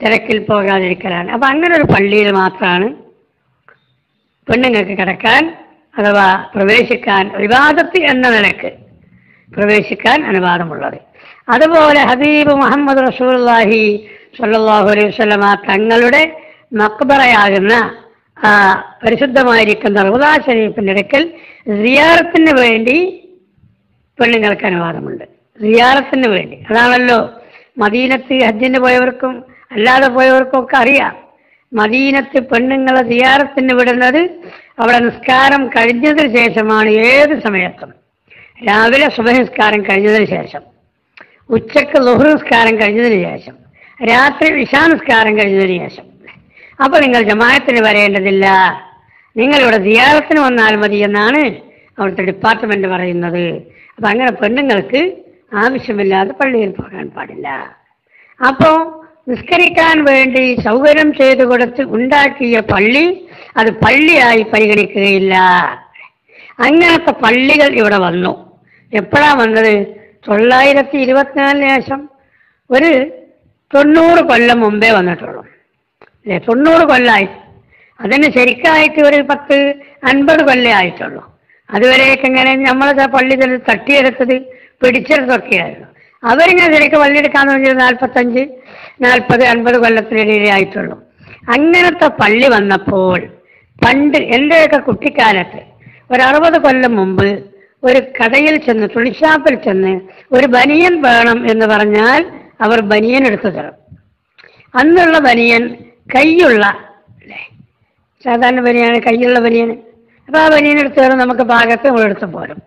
തിരക്കിൽ പോകാതിരിക്കലാണ്. അപ്പം അങ്ങനെ ഒരു പള്ളിയിൽ മാത്രമാണ് പെണ്ണുങ്ങൾക്ക് കിടക്കാൻ അഥവാ പ്രവേശിക്കാൻ, ഇബാദത്ത് എന്ന നിലക്ക് പ്രവേശിക്കാൻ അനുവാദമുള്ളത്. അതുപോലെ ഹബീബ് മുഹമ്മദ് റസൂലുള്ളാഹി സ്വല്ലല്ലാഹു അലൈഹി വസല്ലമ തങ്ങളുടെ മഖ്ബറയാകുന്ന പരിശുദ്ധമായിരിക്കുന്ന റൗള ശരീഫിന്റെ അടുക്കൽ സിയാറത്തിന് വേണ്ടി പെണ്ണുങ്ങൾക്ക് അനുവാദമുണ്ട്. സിയാറത്തിന് വേണ്ടി, അതാണല്ലോ മദീനത്ത് ഹജ്ജിന് പോയവർക്കും അല്ലാതെ പോയവർക്കും ഒക്കെ അറിയാം. മദീനത്ത് പെണ്ണുങ്ങളെ സിയാറത്തിന് വിടുന്നത് അവിടെ നിസ്കാരം കഴിഞ്ഞതിന് ശേഷമാണ്. ഏത് സമയത്തും രാവിലെ സുബഹി നിസ്കാരം കഴിഞ്ഞതിന് ശേഷം, ഉച്ചക്ക് ളുഹ്ർ നിസ്കാരം കഴിഞ്ഞതിന് ശേഷം, രാത്രി ഇശാ നിസ്കാരം കഴിഞ്ഞതിന് ശേഷം. അപ്പോൾ നിങ്ങൾ ജമാഅത്തിന് വരേണ്ടതില്ല, നിങ്ങളിവിടെ സിയാറത്തിന് വന്നാൽ മതി എന്നാണ് അവിടുത്തെ ഡിപ്പാർട്ട്മെന്റ് പറയുന്നത്. അപ്പം അങ്ങനെ പെണ്ണുങ്ങൾക്ക് ആവശ്യമില്ലാതെ പള്ളിയിൽ പോകാൻ പാടില്ല. അപ്പോൾ നിസ്കരിക്കാൻ വേണ്ടി സൗകര്യം ചെയ്തു കൊടുത്ത് ഉണ്ടാക്കിയ പള്ളി അത് പള്ളിയായി പരിഗണിക്കുകയില്ല. അങ്ങനത്തെ പള്ളികൾ ഇവിടെ വന്നു. എപ്പോഴാണ് വന്നത്? 924 ശേഷം ഒരു 90 കൊല്ലം മുമ്പേ വന്നിട്ടുള്ളൂ അല്ലേ? 90 കൊല്ലമായി. അതിന് ശരിക്കായിട്ട് ഒരു 10-50 കൊല്ലം ആയിട്ടുള്ളൂ. അതുവരെയൊക്കെ ഇങ്ങനെ നമ്മളെ പള്ളി തന്നെ തട്ടിയെടുത്തത് പിടിച്ചെടുത്തൊക്കെയായിരുന്നു. അവരിങ്ങനെ ശരിക്കും പള്ളിയെടുക്കാന്ന് പറഞ്ഞാൽ 45, 40, 50 കൊല്ലത്തിനിടയിലേ ആയിട്ടുള്ളൂ. അങ്ങനത്തെ പള്ളി വന്നപ്പോൾ പണ്ട് എൻ്റെയൊക്കെ കുട്ടിക്കാലത്ത് ഒരു 60 കൊല്ലം മുമ്പ് ഒരു കടയിൽ ചെന്ന്, തുണിഷാപ്പിൽ ചെന്ന് ഒരു ബനിയൻ വേണം എന്ന് പറഞ്ഞാൽ അവർ ബനിയൻ എടുത്തു തരും. അന്നുള്ള ബനിയൻ കയ്യുള്ള അല്ലേ, സാധാരണ ബനിയാണ് കയ്യുള്ള ബനിയൻ. അപ്പോൾ ആ ബനിയൻ എടുത്തു തരും, നമുക്ക് പാകത്ത് നമ്മളെടുത്ത് പോരും.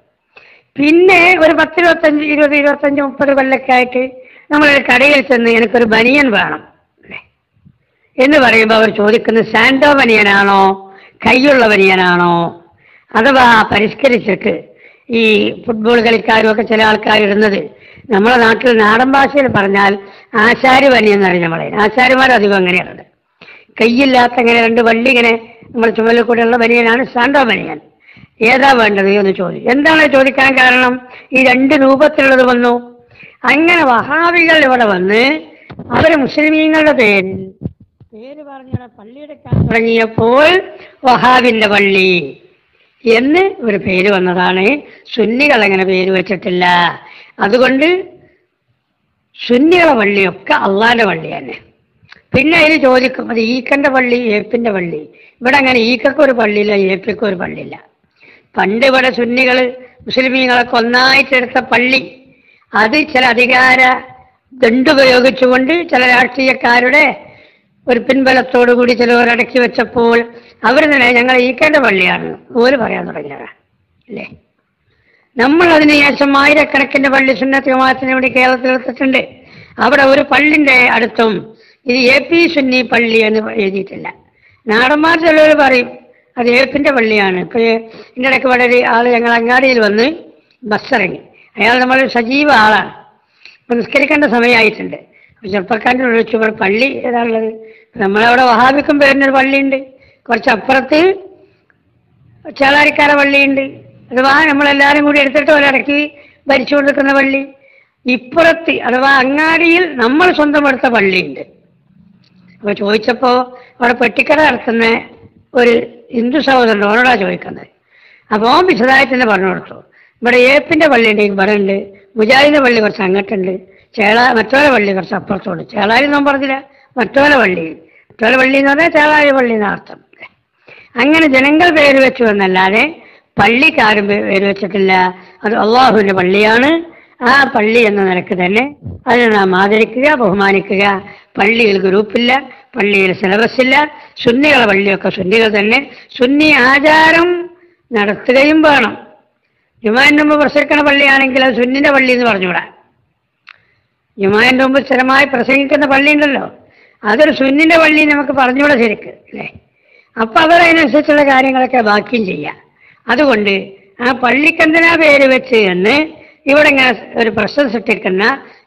പിന്നെ ഒരു 10, 25, 20, 25, 30 കൊല്ലൊക്കെ ആയിട്ട് നമ്മളൊരു കടയിൽ ചെന്ന് എനിക്കൊരു ബനിയൻ വേണം അല്ലേ എന്ന് പറയുമ്പോൾ അവർ ചോദിക്കുന്നത് സാൻഡോ ബനിയനാണോ കയ്യുള്ള ബനിയനാണോ, അഥവാ പരിഷ്കരിച്ചിട്ട് ഈ ഫുട്ബോൾ കളിക്കാരും ഒക്കെ ചില ആൾക്കാർ ഇടുന്നത് നമ്മളെ നാട്ടിൽ നാടൻ ഭാഷയിൽ പറഞ്ഞാൽ ആശാരി ബനിയൻ എന്ന് പറഞ്ഞാൽ നമ്മളെ ആശാരിമാർ അധികം അങ്ങനെയുള്ളത്. കയ്യില്ലാത്ത ഇങ്ങനെ 2 വള്ളി ഇങ്ങനെ നമ്മൾ ചുമലിൽ കൂടെയുള്ള ബനിയനാണ് സാൻഡോ ബനിയൻ. ഏതാ വേണ്ടത് എന്ന് ചോദിച്ചു. എന്താണ് ചോദിക്കാൻ കാരണം? ഈ 2 രൂപത്തിലുള്ളത് വന്നു. അങ്ങനെ വഹാബികൾ ഇവിടെ വന്ന് അവര് മുസ്ലിമീങ്ങളുടെ പേര് പറഞ്ഞ പള്ളിയെടുക്കാൻ തുടങ്ങിയപ്പോൾ വഹാബിന്റെ പള്ളി എന്ന് ഒരു പേര് വന്നതാണ്. സുന്നികൾ അങ്ങനെ പേര് വെച്ചിട്ടില്ല. അതുകൊണ്ട് സുന്നികളെ പള്ളിയൊക്കെ അള്ളാന്റെ പള്ളി തന്നെ. പിന്നെ അതിന് ചോദിക്കും അത് ഈക്കന്റെ പള്ളി, ഏപ്പിന്റെ പള്ളി. ഇവിടെ അങ്ങനെ ഈക്കൊക്കെ ഒരു പള്ളിയില്ല, ഏപ്പിക്കും ഒരു പള്ളിയില്ല. പണ്ട് ഇവിടെ സുന്നികൾ മുസ്ലിമീങ്ങളൊക്കെ ഒന്നായിട്ടെടുത്ത പള്ളി, അത് ചില അധികാര ദണ്ടുപയോഗിച്ചുകൊണ്ട് ചില രാഷ്ട്രീയക്കാരുടെ ഒരു പിൻബലത്തോടുകൂടി ചിലവർ അടക്കി വെച്ചപ്പോൾ അവർ തന്നെ ഞങ്ങൾ ഈക്കേണ്ട പള്ളിയാണ് ഓര് പറയാൻ തുടങ്ങിയതാണ് അല്ലേ. നമ്മൾ അതിന് ശേഷം ആയിരക്കണക്കിന് പള്ളി സുന്നത്ത് ജമാഅത്തിന് വേണ്ടി കേരളത്തിൽ എടുത്തിട്ടുണ്ട്. അവിടെ ഒരു പള്ളിന്റെ അടുത്തും ഇത് AP സുന്നി പള്ളി എന്ന് എഴുതിയിട്ടില്ല. നാടന്മാർ ചിലവർ പറയും അത് ഏപ്പിന്റെ പള്ളിയാണ്. ഇപ്പോൾ ഇതിൻ്റെ ഇടയ്ക്ക് വളരെ ആൾ ഞങ്ങൾ അങ്ങാടിയിൽ വന്ന് ബസ്സിറങ്ങി. അയാൾ നമ്മൾ സജീവ ആളാണ്. ഇപ്പം നിസ്കരിക്കേണ്ട സമയമായിട്ടുണ്ട്. ചെറുപ്പക്കാരൻ്റെ വിളിച്ചു ഇവിടെ പള്ളി ഏതാണുള്ളത്? നമ്മളവിടെ വഹാബിക്കും പേരിനൊരു പള്ളിയുണ്ട്, കുറച്ച് അപ്പുറത്ത് ചേളാരിക്കാര പള്ളിയുണ്ട്, അഥവാ നമ്മളെല്ലാവരും കൂടി എടുത്തിട്ട് ഒരിടയ്ക്ക് ഭരിച്ചു കൊടുക്കുന്ന പള്ളി. ഇപ്പുറത്ത് അഥവാ അങ്ങാടിയിൽ നമ്മൾ സ്വന്തം എടുത്ത പള്ളിയുണ്ട്. അപ്പോൾ ചോദിച്ചപ്പോൾ അവിടെ പെട്ടിക്കട നടത്തുന്ന ഒരു ഹിന്ദു സഹോദരൻ ഓരോടാ ചോദിക്കുന്നത്. അപ്പോൾ വിശദമായിട്ട് തന്നെ പറഞ്ഞു കൊടുത്തു. ഇവിടെ ഏപ്പിന്റെ പള്ളി ഉണ്ടെങ്കിൽ പറയുന്നുണ്ട്, മുജാഹിദിന്റെ പള്ളി കുറച്ച് അങ്ങോട്ടുണ്ട്, മറ്റോല പള്ളി കുറച്ച് അപ്പുറത്തോട്. ചേളാരി ഒന്നും പറഞ്ഞില്ല, മറ്റോല പള്ളി എന്ന് പറഞ്ഞാൽ ചേളാരി പള്ളി എന്ന അർത്ഥം. അങ്ങനെ ജനങ്ങൾ പേര് വെച്ചു എന്നല്ലാതെ പള്ളിക്കാരും പേര് വെച്ചിട്ടില്ല. അത് അള്ളാഹുവിന്റെ പള്ളിയാണ്. ആ പള്ളി എന്ന നിലക്ക് തന്നെ അതിനെ നാം ആദരിക്കുക, ബഹുമാനിക്കുക. പള്ളിയിൽ ഗ്രൂപ്പില്ല, പള്ളിയിൽ സിലബസ് ഇല്ല. സുന്നികളെ പള്ളിയൊക്കെ സുന്നികൾ തന്നെ. സുന്നി ആചാരം നടത്തുകയും വേണം. ജുമാന്റെ മുമ്പ് പ്രസംഗിക്കുന്ന പള്ളിയാണെങ്കിൽ അത് സുന്നിന്റെ പള്ളി എന്ന് പറഞ്ഞുകൂടാ. ജുമാന്റെ മുമ്പ് സ്ഥിരമായി പ്രസംഗിക്കുന്ന പള്ളി ഉണ്ടല്ലോ, അതൊരു സുന്നിന്റെ പള്ളി നമുക്ക് പറഞ്ഞുകൂടെ ശരിക്ക് അല്ലേ. അപ്പൊ അവരതിനനുസരിച്ചുള്ള കാര്യങ്ങളൊക്കെ ബാക്കിയും ചെയ്യാം. അതുകൊണ്ട് ആ പള്ളിക്കെന്തിനാ പേര് വെച്ച് എന്ന് ഇവിടെ ഇങ്ങനെ ഒരു പ്രശ്നം സൃഷ്ടിക്കുന്ന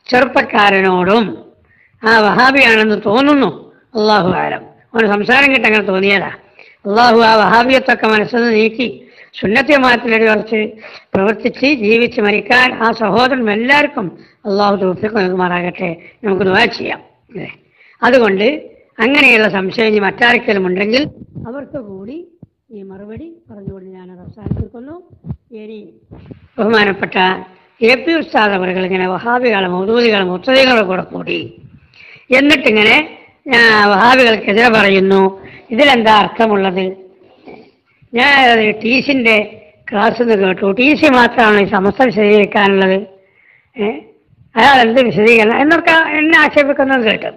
ചെറുപ്പക്കാരനോടും ആ വഹാബിയാണെന്ന് തോന്നുന്നു. അള്ളാഹു ആലം. അവന് സംസാരം കിട്ട അങ്ങനെ തോന്നിയതാ. അള്ളാഹു ആ വഹാബിയത്തൊക്കെ മനസ്സിൽ നീക്കി സുന്നത്ത് ജമാഅത്തിലടി കുറച്ച് പ്രവർത്തിച്ച് ജീവിച്ച് മരിക്കാൻ ആ സഹോദരൻ എല്ലാവർക്കും അള്ളാഹു തൗഫീഖ് നൽകുമാറാകട്ടെ. നമുക്ക് ദുആ ചെയ്യാം അല്ലേ. അതുകൊണ്ട് അങ്ങനെയുള്ള സംശയം ഇനി മറ്റാർക്കെങ്കിലും ഉണ്ടെങ്കിൽ അവർക്ക് കൂടി ഈ മറുപടി പറഞ്ഞുകൊണ്ട് ഞാനത് അവസാനിപ്പിക്കുന്നു. ഇനി ബഹുമാനപ്പെട്ട AP ഉസ്താദ് അവர்கள் ഇങ്ങനെ വഹാബികളും മൗദൂദികളും മുർത്തദികളും കൂടെ കൂടി എന്നിട്ടിങ്ങനെ വഹാബികൾക്കെതിരെ പറയുന്നു. ഇതിലെന്താ അർത്ഥമുള്ളത്? ഞാൻ ടീസിന്റെ ക്ലാസ് നിന്ന് കേട്ടു. TC മാത്രമാണ് ഈ സമസ്ത വിശദീകരിക്കാനുള്ളത്. അയാൾ എന്ത് വിശദീകരണം എന്നൊക്കെ എന്നെ ആക്ഷേപിക്കുന്നത് കേട്ടു.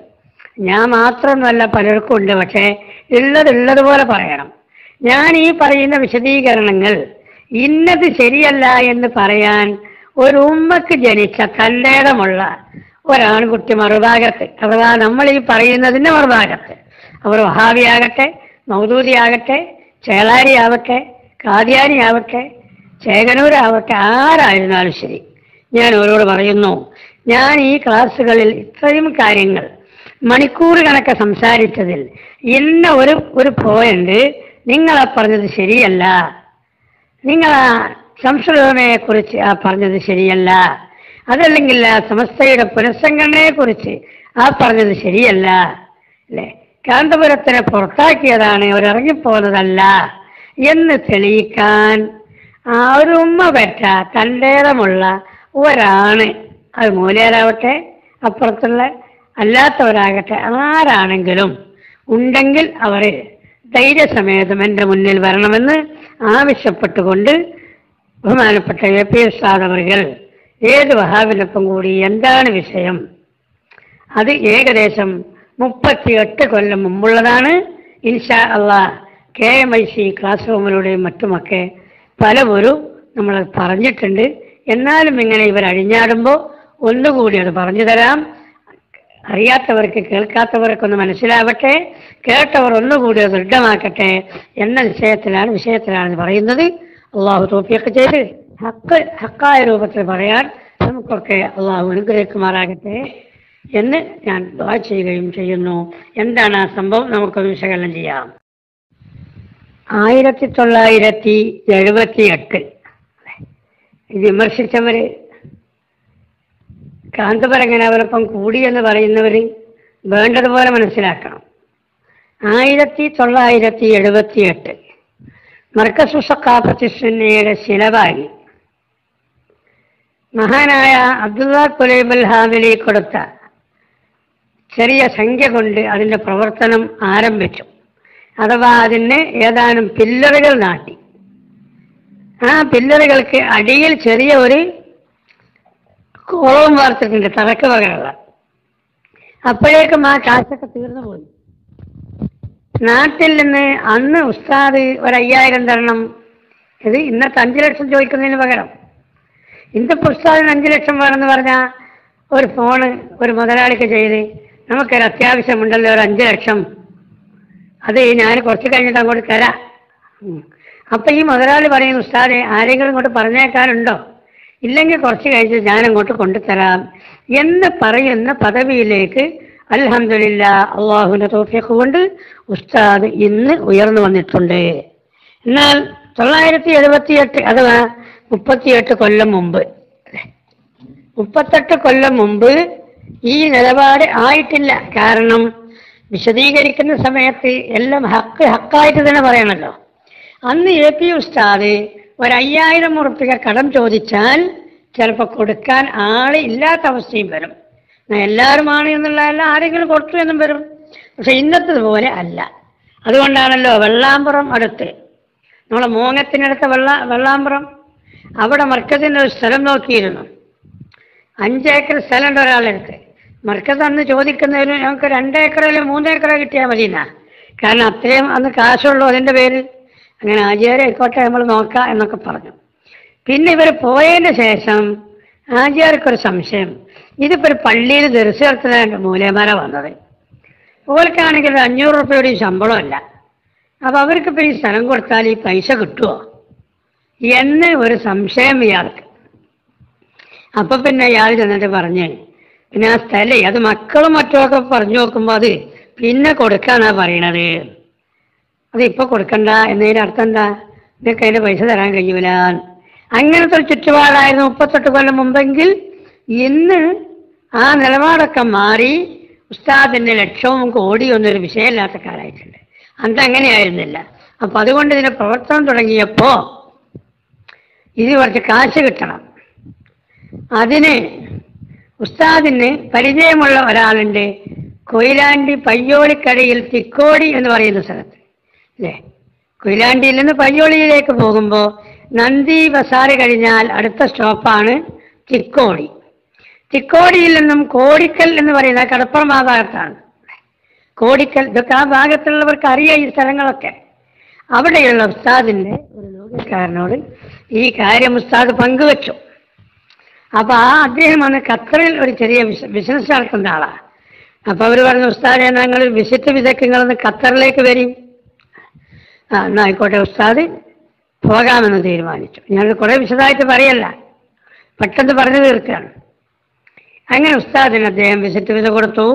ഞാൻ മാത്രമൊന്നുമല്ല, പലർക്കും ഉണ്ട്. പക്ഷേ ഉള്ളതുപോലെ പറയണം. ഞാൻ ഈ പറയുന്ന വിശദീകരണങ്ങൾ ഇന്നത് ശരിയല്ല എന്ന് പറയാൻ ഒരു ഉമ്മക്ക് ജനിച്ച തന്റേടമുള്ള ഒരാൺകുട്ടി മറുഭാഗത്ത്, അഥവാ നമ്മൾ ഈ പറയുന്നതിന്റെ മറുഭാഗത്ത്, അവർ വഹാബിയാകട്ടെ, മൗദൂദിയാകട്ടെ, ചേളാരിയാവട്ടെ, കാദ്യാനിയാവട്ടെ, ചേകനൂരാവട്ടെ, ആരായിരുന്നാലും ശരി, ഞാൻ അവരോട് പറയുന്നു, ഞാൻ ഈ ക്ലാസ്സുകളിൽ ഇത്രയും കാര്യങ്ങൾ മണിക്കൂർ കണക്കെ സംസാരിച്ചതിൽ ഇന്ന ഒരു പോയിന്റ് നിങ്ങളെ പറഞ്ഞത് ശരിയല്ല, നിങ്ങൾ ആ സംസ്കൃതയെ കുറിച്ച് പറഞ്ഞത് ശരിയല്ല, അതല്ലെങ്കിൽ ആ സമസ്തയുടെ പുനഃസംഘടനയെ കുറിച്ച് പറഞ്ഞത് ശരിയല്ല, അല്ലെ, കാന്തപുരത്തിനെ പുറത്താക്കിയതാണ്, അവരിറങ്ങിപ്പോകുന്നതല്ല എന്ന് തെളിയിക്കാൻ ഒരു ഉമ്മ പെറ്റ തന്റേടമുള്ള ഒരാണ്, അത് മൂലയരാവട്ടെ, അപ്പുറത്തുള്ള അല്ലാത്തവരാകട്ടെ, ആരാണെങ്കിലും ഉണ്ടെങ്കിൽ അവർ ധൈര്യസമേതം എൻ്റെ മുന്നിൽ വരണമെന്ന് ആവശ്യപ്പെട്ടുകൊണ്ട് ബഹുമാനപ്പെട്ട AP ഉസ്താദ് അവர்கள் ഏത് വഹാബിനൊപ്പം കൂടി എന്താണ് വിഷയം, അത് ഏകദേശം 38 കൊല്ലം മുമ്പുള്ളതാണ്. ഇൻഷാ അള്ളാഹ് KMIC ക്ലാസ് റൂമിലൂടെയും മറ്റുമൊക്കെ പലവരും നമ്മൾ പറഞ്ഞിട്ടുണ്ട്. എന്നാലും ഇങ്ങനെ ഇവർ അഴിഞ്ഞാടുമ്പോൾ ഒന്നുകൂടി അത് പറഞ്ഞു തരാം. അറിയാത്തവർക്ക്, കേൾക്കാത്തവർക്കൊന്ന് മനസ്സിലാവട്ടെ, കേട്ടവർ ഒന്നുകൂടി അത് ദൃഢമാക്കട്ടെ എന്ന വിഷയത്തിലാണ് പറയുന്നത്. അള്ളാഹു തൗഫീഖ് ചെയ്ത് ഹക്കായ രൂപത്തിൽ പറയാൻ നമുക്കൊക്കെ അള്ളാഹു അനുഗ്രഹിക്കുമാറാകട്ടെ എന്ന് ഞാൻ ദുആ ചെയ്യുകയും ചെയ്യുന്നു. എന്താണ് ആ സംഭവം? നമുക്കൊന്ന് വിശകലനം ചെയ്യാം. 1978 ഇത് വിമർശിച്ചവര്, കാന്തപുരം അവരൊപ്പം കൂടി എന്ന് പറയുന്നവര് വേണ്ടതുപോലെ മനസ്സിലാക്കണം. 1978 മർക്കസു സഖാഫത്തി സുന്നയുടെ ശിലവായി മഹാനായ അബ്ദുള്ള കുലൈബൽ ഹാമിലി കൊടുത്ത ചെറിയ സംഖ്യ കൊണ്ട് അതിൻ്റെ പ്രവർത്തനം ആരംഭിച്ചു. അഥവാ അതിന് ഏതാനും പില്ലറുകൾ നാട്ടി. ആ പില്ലറുകൾക്ക് അടിയിൽ ചെറിയ ഒരു കോളവും വാർത്തിട്ടുണ്ട്, തറക്ക് വകയുള്ള. അപ്പോഴേക്കും ആ കാശൊക്കെ തീർന്നു പോയി. നാട്ടിൽ നിന്ന് അന്ന് ഉസ്താദ് 5000 തരണം. ഇത് ഇന്നത്തെ 5 ലക്ഷം ചോദിക്കുന്നതിന് പകരം ഇന്നത്തെ ഉസ്താദിന് 5 ലക്ഷം വേണമെന്ന് പറഞ്ഞാൽ ഒരു ഫോണ് ഒരു മുതലാളിക്ക് ചെയ്ത് നമുക്കൊരു അത്യാവശ്യമുണ്ടല്ലോ ഒരു 5 ലക്ഷം, അത് ഞാൻ കുറച്ച് കഴിഞ്ഞിട്ട് അങ്ങോട്ട് തരാം. അപ്പൊ ഈ മുതലാളി പറയുന്നു, ഉസ്താദെ ആരെങ്കിലും ഇങ്ങോട്ട് പറഞ്ഞേക്കാനുണ്ടോ? ഇല്ലെങ്കിൽ കുറച്ച് കഴിഞ്ഞ് ഞാൻ അങ്ങോട്ട് കൊണ്ടുതരാം എന്ന് പറയുന്ന പദവിയിലേക്ക് അൽഹംദുലില്ലാഹ് അള്ളാഹുവിന്റെ തൗഫീഖ് കൊണ്ട് ഉസ്താദ് ഇന്ന് ഉയർന്നു വന്നിട്ടുണ്ട്. എന്നാൽ 1978 അഥവാ 38 കൊല്ലം മുമ്പ്, 38 കൊല്ലം മുമ്പ് ഈ നിലപാട് ആയിട്ടില്ല. കാരണം വിശദീകരിക്കുന്ന സമയത്ത് എല്ലാം ഹക്കായിട്ട് തന്നെ പറയണല്ലോ. അന്ന് AP ഉസ്താദ് 5000 ഉറുപ്പിക കടം ചോദിച്ചാൽ ചിലപ്പോൾ കൊടുക്കാൻ ആള് ഇല്ലാത്ത അവസ്ഥയും വരും. എല്ലാവരുമാണ് എന്നുള്ളതല്ല, ആരെങ്കിലും കൊടുത്തു എന്നും വരും. പക്ഷെ ഇന്നത്തതുപോലെ അല്ല. അതുകൊണ്ടാണല്ലോ വെള്ളാമ്പുറം അടുത്ത്, നമ്മളെ മോങ്ങത്തിനടുത്ത വെള്ളാമ്പുറം, അവിടെ മർക്കസിന്റെ ഒരു സ്ഥലം നോക്കിയിരുന്നു. 5 ഏക്കർ സ്ഥലമുണ്ട് ഒരാളെടുത്ത്. മർക്കസ് അന്ന് ചോദിക്കുന്നതിന് ഞങ്ങൾക്ക് 2 ഏക്കറോ അല്ലെങ്കിൽ 3 ഏക്കറോ കിട്ടിയാൽ മതി എന്നാ. കാരണം അത്രയും അന്ന് കാശുള്ളൂ അതിൻ്റെ പേര്. അങ്ങനെ ആചാര്യ ആയിക്കോട്ടെ നമ്മൾ നോക്കാം എന്നൊക്കെ പറഞ്ഞു. പിന്നെ ഇവർ പോയതിന് ശേഷം ആചാര്യക്കൊരു സംശയം, ഇതിപ്പോൾ ഒരു പള്ളിയിൽ ദർസ് നടത്തുന്ന മൂലമാര വന്നത്, ഓർക്കാണെങ്കിൽ 500 രൂപയുടെ ശമ്പളമല്ല. അപ്പൊ അവർക്കിപ്പോൾ ഈ സ്ഥലം കൊടുത്താൽ ഈ പൈസ കിട്ടുമോ എന്ന് ഒരു സംശയം ഇയാൾക്ക്. അപ്പൊ പിന്നെ ഇയാൾ ചെന്നിട്ട് പറഞ്ഞ്, പിന്നെ ആ സ്ഥലം അത് മക്കളും മറ്റുമൊക്കെ പറഞ്ഞു നോക്കുമ്പോൾ അത് പിന്നെ കൊടുക്കാന്നാ പറയണത്, അത് ഇപ്പൊ കൊടുക്കണ്ട എന്നതിന്റെ അർത്ഥം എന്താ, നിനക്ക് അതിന്റെ പൈസ തരാൻ കഴിയൂല. അങ്ങനത്തെ ഒരു ചുറ്റുപാടായിരുന്നു 38 കൊല്ലം മുമ്പെങ്കിൽ. ഇന്ന് ആ നിലപാടൊക്കെ മാറി ഉസ്താദിന്റെ ലക്ഷവും കോടിയൊന്നും ഒരു വിഷയമില്ലാത്ത കാലമായിട്ടുണ്ട്. അന്ന് അങ്ങനെയായിരുന്നില്ല. അപ്പൊ അതുകൊണ്ട് ഇതിന്റെ പ്രവർത്തനം തുടങ്ങിയപ്പോ ഇത് കുറച്ച് കാശ് കിട്ടണം. അതിന് ഉസ്താദിന് പരിചയമുള്ള ഒരാളുണ്ട് കൊയിലാണ്ടി പയ്യോളിക്കടയിൽ തിക്കോടി എന്ന് പറയുന്ന സ്ഥലത്ത് അല്ലേ. കൊയിലാണ്ടിയിൽ നിന്ന് പയ്യോളിയിലേക്ക് പോകുമ്പോൾ നന്ദി ബസാറ് കഴിഞ്ഞാൽ അടുത്ത സ്റ്റോപ്പാണ് തിക്കോടി. തിക്കോടിയിൽ നിന്നും കോടിക്കൽ എന്ന് പറയുന്ന കടപ്പുറം ആ ഭാഗത്താണ്. കോടിക്കൽ ഇതൊക്കെ ആ ഭാഗത്തുള്ളവർക്ക് അറിയാം ഈ സ്ഥലങ്ങളൊക്കെ. അവിടെയുള്ള ഉസ്താദിന്റെ ഒരു ലോകക്കാരനോട് ഈ കാര്യം ഉസ്താദ് പങ്കുവച്ചു. അപ്പൊ അദ്ദേഹം അന്ന് ഖത്തറിൽ ഒരു ചെറിയ ബിസിനസ് നടത്തുന്ന ആളാണ്. അപ്പൊ അവർ പറഞ്ഞു, ഉസ്താദെ ഞങ്ങൾ വിസിറ്റ് വിസയ്ക്ക് നിങ്ങളൊന്ന് ഖത്തറിലേക്ക് വരും. എന്നാ ആയിക്കോട്ടെ ഉസ്താദ് പോകാമെന്ന് തീരുമാനിച്ചു. ഞങ്ങൾ കുറെ വിശദമായിട്ട് പറയല്ല, പെട്ടെന്ന് പറഞ്ഞു തീർക്കുകയാണ്. അങ്ങനെ ഉസ്താദിന് അദ്ദേഹം വിസിറ്റ് വിസ കൊടുത്തു.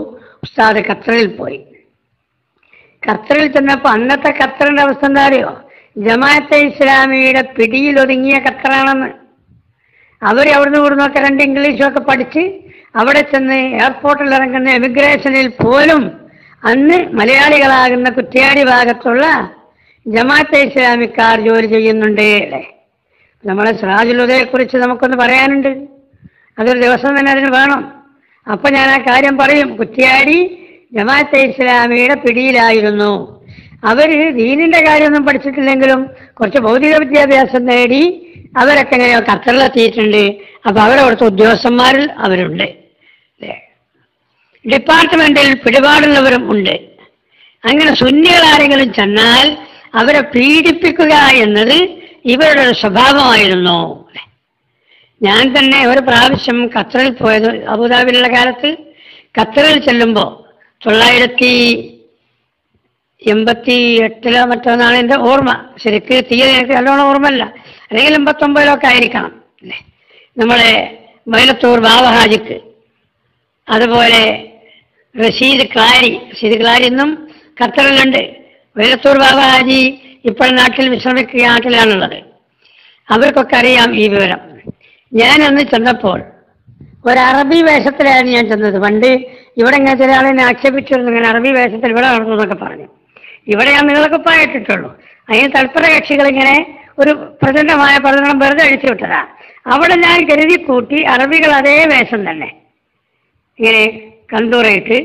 ഉസ്താദ് ഖത്തറിൽ പോയി. ഖത്തറിൽ ചെന്നപ്പോൾ അന്നത്തെ ഖത്തറിന്റെ അവസ്ഥ എന്താ അറിയോ? ജമാഅത്തെ ഇസ്ലാമിയുടെ പിടിയിലൊതുങ്ങിയ ഖത്തറാണെന്ന്. അവർ അവിടുന്ന് ഇവിടുന്നൊക്കെ 2 ഇംഗ്ലീഷൊക്കെ പഠിച്ച് അവിടെ ചെന്ന് എയർപോർട്ടിൽ ഇറങ്ങുന്ന എമിഗ്രേഷനിൽ പോലും അന്ന് മലയാളികളാകുന്ന കുറ്റ്യാടി ഭാഗത്തുള്ള ജമാഅത്തെ ഇസ്ലാമിക്കാർ ജോലി ചെയ്യുന്നുണ്ട് അല്ലേ. നമ്മളെ സിറാജുൽ കുറിച്ച് നമുക്കൊന്ന് പറയാനുണ്ട്. അതൊരു ദിവസം തന്നെ അതിന് വേണം. അപ്പൊ ഞാൻ ആ കാര്യം പറയും. കുറ്റ്യാടി ജമാഅത്തെ ഇസ്ലാമിയുടെ പിടിയിലായിരുന്നു. അവര് ദീനിന്റെ കാര്യമൊന്നും പഠിച്ചിട്ടില്ലെങ്കിലും കുറച്ച് ഭൗതിക വിദ്യാഭ്യാസം നേടി അവരൊക്കെ എങ്ങനെയോ ഖത്തറിലെത്തിയിട്ടുണ്ട്. അപ്പൊ അവരവിടുത്തെ ഉദ്യോഗസ്ഥന്മാരിൽ അവരുണ്ട്, ഡിപ്പാർട്ട്മെന്റിൽ പിടിപാടുള്ളവരും ഉണ്ട്. അങ്ങനെ സുന്നികൾ ആരെങ്കിലും ചെന്നാൽ അവരെ പീഡിപ്പിക്കുക എന്നത് ഇവരുടെ ഒരു സ്വഭാവമായിരുന്നു. ഞാൻ തന്നെ ഒരു പ്രാവശ്യം ഖത്തറിൽ പോയത് അബുദാബിയിലുള്ള കാലത്ത് ഖത്തറിൽ ചെല്ലുമ്പോൾ 1988 മറ്റൊന്നാണ് എൻ്റെ ഓർമ്മ. ശരിക്ക് തീയതി എനിക്ക് നല്ലോണം ഓർമ്മല്ല, അല്ലെങ്കിൽ 89 ആയിരിക്കണം അല്ലേ. നമ്മളെ വൈലത്തൂർ ബാവഹാജിക്ക്, അതുപോലെ റഷീദ് ക്ലാരി ഇന്നും ഖത്തറിലുണ്ട്. വൈലത്തൂർ ബാവഹാജി ഇപ്പോൾ നാട്ടിൽ വിശ്രമിക്കുക നാട്ടിലാണുള്ളത്. അവർക്കൊക്കെ അറിയാം ഈ വിവരം. ഞാനന്ന് ചെന്നപ്പോൾ ഒരു അറബി വേഷത്തിലായിരുന്നു ഞാൻ ചെന്നത്. പണ്ട് ഇവിടെ ഇങ്ങനെ ചില ആളെന്നെ ആക്ഷേപിച്ചിരുന്നു, ഇങ്ങനെ അറബി വേഷത്തിൽ ഇവിടെ നടന്നു എന്നൊക്കെ പറഞ്ഞു. ഇവിടെ ഞാൻ നിങ്ങളൊക്കെ പായിട്ടിട്ടുള്ളൂ. അതിന് തൽപര കക്ഷികൾ ഇങ്ങനെ ഒരു പ്രചണ്ഡമായ പ്രചരണം വെറുതെ അഴിച്ചു വിട്ടതാ. അവിടെ ഞാൻ കരുതി കൂട്ടി അറബികൾ അതേ വേഷം തന്നെ, ഇങ്ങനെ കന്തൂറയിട്ട്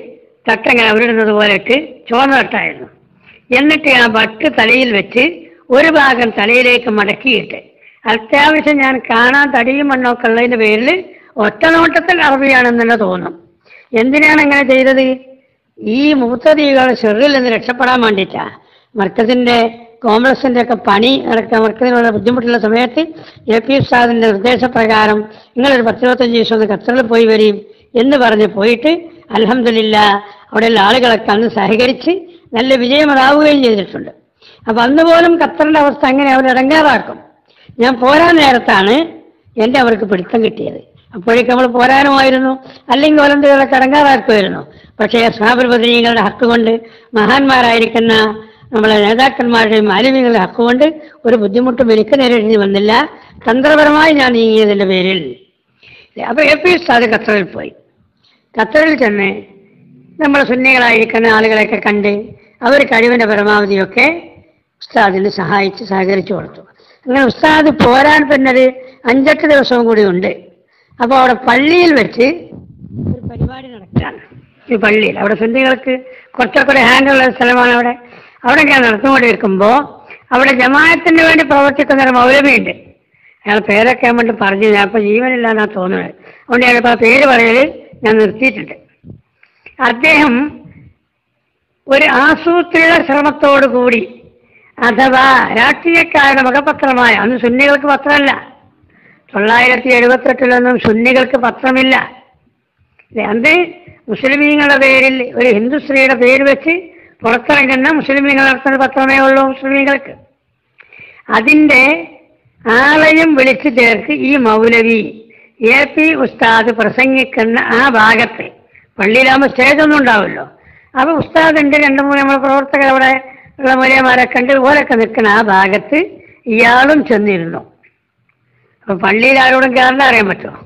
തട്ടങ്ങനെ അവരിടുന്നത് പോലെ ഇട്ട് ചുവന്ന തട്ടായിരുന്നു. എന്നിട്ട് ആ ബട്ട് തലയിൽ വെച്ച് ഒരു ഭാഗം തലയിലേക്ക് മടക്കിയിട്ട് അത്യാവശ്യം ഞാൻ കാണാൻ തടിയും മണ്ണൊക്കെ ഉള്ളതിന്റെ പേരിൽ ഒറ്റ നോട്ടത്തിൽ അറബിയാണെന്ന് തോന്നും. എന്തിനാണ് അങ്ങനെ ചെയ്തത്? ഈ മുത്തദീകൾ ഷെറിൽ നിന്ന് രക്ഷപ്പെടാൻ വേണ്ടിയിട്ടാ. മർക്കസിന്റെ കോംപ്ലക്സിന്റെ ഒക്കെ പണി നടക്കാൻ മർക്കസിനുള്ള ബുദ്ധിമുട്ടുള്ള സമയത്ത് AP ഉസ്താദിന്റെ നിർദ്ദേശപ്രകാരം നിങ്ങളൊരു 10-25 ദിവസം ഒന്ന് ഖത്തറിൽ പോയി വരും എന്ന് പറഞ്ഞ് പോയിട്ട് അൽഹംദുലില്ലാ അവിടെയുള്ള ആളുകളൊക്കെ അന്ന് സഹകരിച്ച് നല്ല വിജയമതാവുകയും ചെയ്തിട്ടുണ്ട്. അപ്പൊ അന്ന് പോലും ഖത്തറിന്റെ അവസ്ഥ അങ്ങനെ അവർ ഇടങ്ങാറാക്കും. ഞാൻ പോരാൻ നേരത്താണ് എൻ്റെ അവർക്ക് പിടുത്തം കിട്ടിയത്. അപ്പോഴേക്കും നമ്മൾ പോരാനുമായിരുന്നു, അല്ലെങ്കിൽ ഒലന്തുകളൊക്കെ ഇടങ്ങാറാക്കുമായിരുന്നു. പക്ഷേ അസ്ഹാബുൽ ബദരീങ്ങളുടെ ഹക്ക് കൊണ്ട്, മഹാന്മാരായിരിക്കുന്ന നമ്മളെ നേതാക്കന്മാരുടെയും ആലിമീങ്ങളുടെ ഹക്ക് കൊണ്ട് ഒരു ബുദ്ധിമുട്ടും എനിക്ക് നേരിടേണ്ടി വന്നില്ല. തന്ത്രപരമായി ഞാൻ നീങ്ങിയതിൻ്റെ പേരിൽ. അപ്പൊ AP ഉസ്താദ് ഖത്തറിൽ പോയി. ഖത്തറിൽ ചെന്ന് നമ്മൾ സുന്നികളായിരിക്കുന്ന ആളുകളെയൊക്കെ കണ്ട് അവർ കഴിവിൻ്റെ പരമാവധിയൊക്കെ ഉസ്താദിന് സഹകരിച്ചു കൊടുത്തു. അങ്ങനെ ഉസ്താദ് പോരാൻ പിന്നെ ഒരു 5-8 ദിവസവും കൂടി ഉണ്ട്. അപ്പോൾ അവിടെ പള്ളിയിൽ വെച്ച് ഒരു പരിപാടി നടക്കുകയാണ്. ഈ പള്ളിയിൽ അവിടെ സുന്നികൾക്ക് കുറച്ചൊക്കെ ഹാൻഡുള്ള സ്ഥലമാണ്. അവിടെ ഞാൻ നടന്നുകൊണ്ടിരിക്കുമ്പോൾ അവിടെ ജമാഅത്തിന് വേണ്ടി പ്രവർത്തിക്കുന്ന ഒരു മൗലവിയുണ്ട്. അയാൾ പേരൊക്കെ ഞാൻ വേണ്ടി പറഞ്ഞു, ഞാൻ ഇപ്പോൾ ജീവനില്ലാന്നാണ് തോന്നുന്നത്. അതുകൊണ്ട് ഞാനിപ്പോൾ ആ പേര് പറയൽ ഞാൻ നിർത്തിയിട്ടുണ്ട്. അദ്ദേഹം ഒരു ആസൂത്രിത ശ്രമത്തോടു കൂടി, അഥവാ രാഷ്ട്രീയക്കാരുടെ മുഖപത്രമായ, അന്ന് സുന്നികൾക്ക് പത്രമല്ല, 978 സുന്നികൾക്ക് പത്രമില്ല. അന്ന് മുസ്ലിമീങ്ങളുടെ പേരിൽ ഒരു ഹിന്ദു സ്ത്രീയുടെ പേര് വെച്ച് പുറത്തിറങ്ങുന്ന മുസ്ലിമീങ്ങൾ നടത്തുന്ന പത്രമേ ഉള്ളൂ മുസ്ലിമീങ്ങൾക്ക്. അതിൻ്റെ ആളെയും വിളിച്ചു ചേർത്ത് ഈ മൗലവി AP ഉസ്താദ് പ്രസംഗിക്കുന്ന ആ ഭാഗത്ത്, പള്ളിയിലാകുമ്പോൾ സ്റ്റേജൊന്നും ഉണ്ടാവുമല്ലോ, അപ്പോൾ ഉസ്താദിൻ്റെ 2-3 നമ്മളെ പ്രവർത്തകർ അവിടെ ഉള്ള മൂലയന്മാരൊക്കെ ഉണ്ട്, ഓരൊക്കെ നിൽക്കുന്ന ആ ഭാഗത്ത് ഇയാളും ചെന്നിരുന്നു. അപ്പോൾ പള്ളിയിൽ ആരോടും കയറാൻ അറിയാൻ പറ്റുമോ?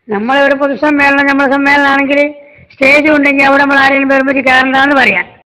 നമ്മളൊരു പൊതുസമ്മേളനം, നമ്മുടെ സമ്മേളനമാണെങ്കിൽ സ്റ്റേജും ഉണ്ടെങ്കിൽ അവിടെ നമ്മൾ ആരെങ്കിലും വരുമ്പോൾ കയറണ്ടെന്ന് പറയാം.